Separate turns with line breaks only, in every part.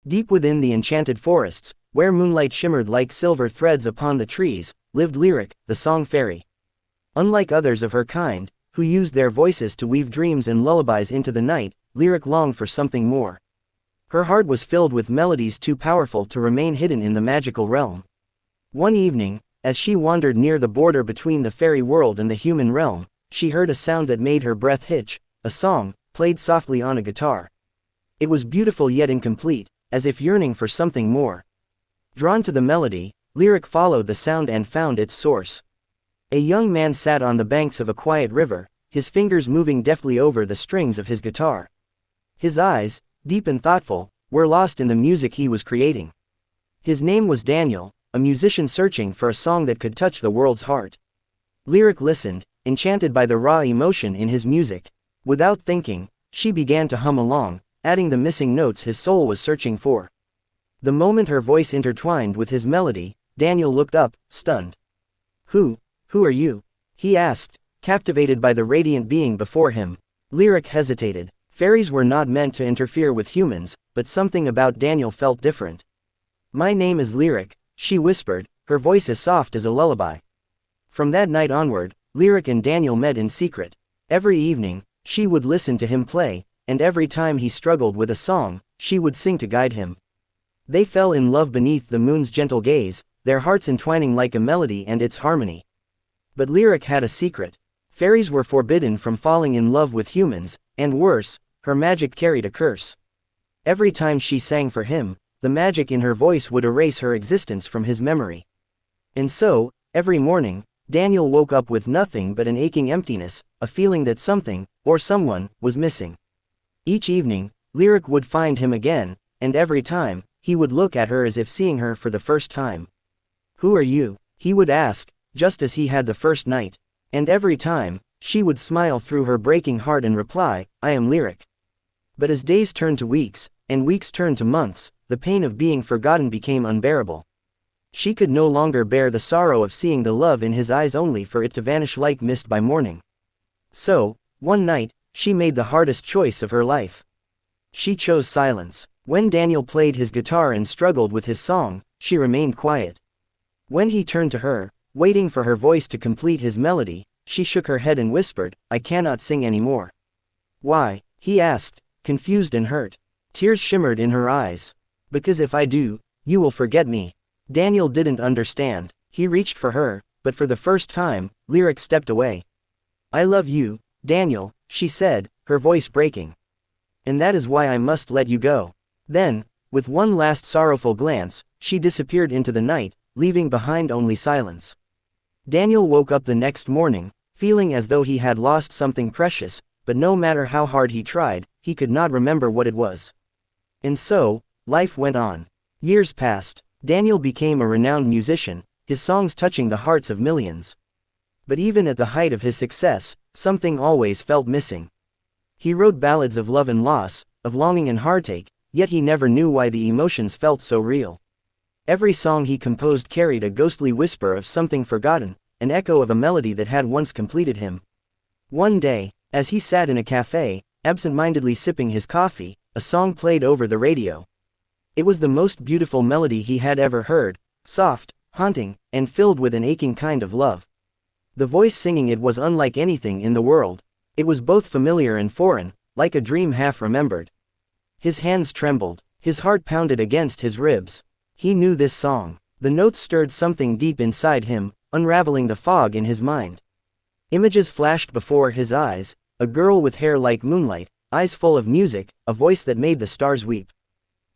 Deep within the enchanted forests, where moonlight shimmered like silver threads upon the trees, lived Lyric, the song fairy. Unlike others of her kind, who used their voices to weave dreams and lullabies into the night, Lyric longed for something more. Her heart was filled with melodies too powerful to remain hidden in the magical realm. One evening, as she wandered near the border between the fairy world and the human realm, she heard a sound that made her breath hitch, a song, played softly on a guitar. It was beautiful yet incomplete, as if yearning for something more. Drawn to the melody, Lyric followed the sound and found its source. A young man sat on the banks of a quiet river, his fingers moving deftly over the strings of his guitar. His eyes, deep and thoughtful, were lost in the music he was creating. His name was Daniel, a musician searching for a song that could touch the world's heart. Lyric listened, enchanted by the raw emotion in his music. Without thinking, she began to hum along, adding the missing notes his soul was searching for. The moment her voice intertwined with his melody, Daniel looked up, stunned. Who are you?" he asked, captivated by the radiant being before him. Lyric hesitated. Fairies were not meant to interfere with humans, but something about Daniel felt different. "My name is Lyric," she whispered, her voice as soft as a lullaby. From that night onward, Lyric and Daniel met in secret. Every evening, she would listen to him play, and every time he struggled with a song, she would sing to guide him. They fell in love beneath the moon's gentle gaze, their hearts entwining like a melody and its harmony. But Lyric had a secret. Fairies were forbidden from falling in love with humans, and worse, her magic carried a curse. Every time she sang for him, the magic in her voice would erase her existence from his memory. And so, every morning, Daniel woke up with nothing but an aching emptiness, a feeling that something, or someone, was missing. Each evening, Lyric would find him again, and every time, he would look at her as if seeing her for the first time. "Who are you?" he would ask, just as he had the first night. And every time, she would smile through her breaking heart and reply, "I am Lyric." But as days turned to weeks, and weeks turned to months, the pain of being forgotten became unbearable. She could no longer bear the sorrow of seeing the love in his eyes only for it to vanish like mist by morning. So, one night, she made the hardest choice of her life. She chose silence. When Daniel played his guitar and struggled with his song, she remained quiet. When he turned to her, waiting for her voice to complete his melody, she shook her head and whispered, "I cannot sing anymore." "Why?" he asked, confused and hurt. Tears shimmered in her eyes. "Because if I do, you will forget me." Daniel didn't understand. He reached for her, but for the first time, Lyric stepped away. "I love you, Daniel," she said, her voice breaking. "And that is why I must let you go." Then, with one last sorrowful glance, she disappeared into the night, leaving behind only silence. Daniel woke up the next morning, feeling as though he had lost something precious, but no matter how hard he tried, he could not remember what it was. And so, life went on. Years passed. Daniel became a renowned musician, his songs touching the hearts of millions. But even at the height of his success, something always felt missing. He wrote ballads of love and loss, of longing and heartache, yet he never knew why the emotions felt so real. Every song he composed carried a ghostly whisper of something forgotten, an echo of a melody that had once completed him. One day, as he sat in a cafe, absent-mindedly sipping his coffee, a song played over the radio. It was the most beautiful melody he had ever heard, soft, haunting, and filled with an aching kind of love. The voice singing it was unlike anything in the world. It was both familiar and foreign, like a dream half remembered. His hands trembled, his heart pounded against his ribs. He knew this song. The notes stirred something deep inside him, unraveling the fog in his mind. Images flashed before his eyes, a girl with hair like moonlight, eyes full of music, a voice that made the stars weep.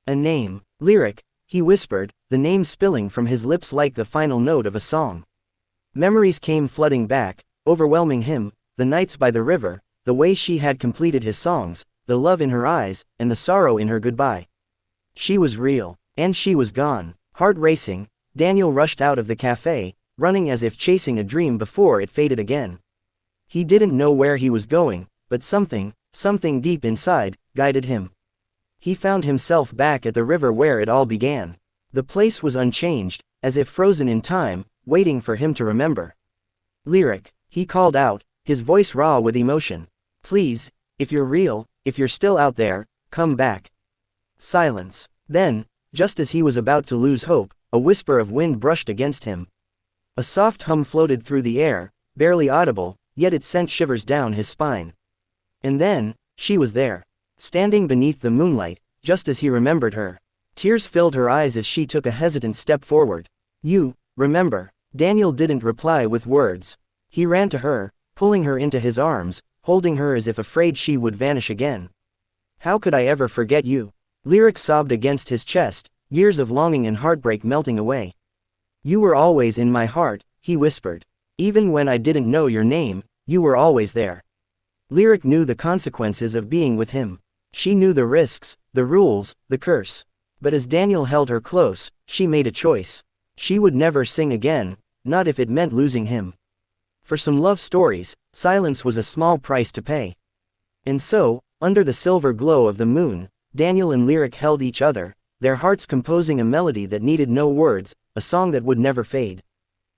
A name, Lyric, he whispered, the name spilling from his lips like the final note of a song. Memories came flooding back, overwhelming him, the nights by the river, the way she had completed his songs, the love in her eyes, and the sorrow in her goodbye. She was real, and she was gone. Heart racing, Daniel rushed out of the cafe, running as if chasing a dream before it faded again. He didn't know where he was going, but something deep inside, guided him. He found himself back at the river where it all began. The place was unchanged, as if frozen in time, waiting for him to remember. "Lyric," he called out, his voice raw with emotion. "Please, if you're real, if you're still out there, come back." Silence. Then, just as he was about to lose hope, a whisper of wind brushed against him. A soft hum floated through the air, barely audible, yet it sent shivers down his spine. And then, she was there. Standing beneath the moonlight, just as he remembered her. Tears filled her eyes as she took a hesitant step forward. "You, remember." Daniel didn't reply with words. He ran to her, pulling her into his arms, holding her as if afraid she would vanish again. "How could I ever forget you?" Lyric sobbed against his chest, years of longing and heartbreak melting away. "You were always in my heart," he whispered. "Even when I didn't know your name, you were always there." Lyric knew the consequences of being with him. She knew the risks, the rules, the curse. But as Daniel held her close, she made a choice. She would never sing again, not if it meant losing him. For some love stories, silence was a small price to pay. And so, under the silver glow of the moon, Daniel and Lyric held each other, their hearts composing a melody that needed no words, a song that would never fade.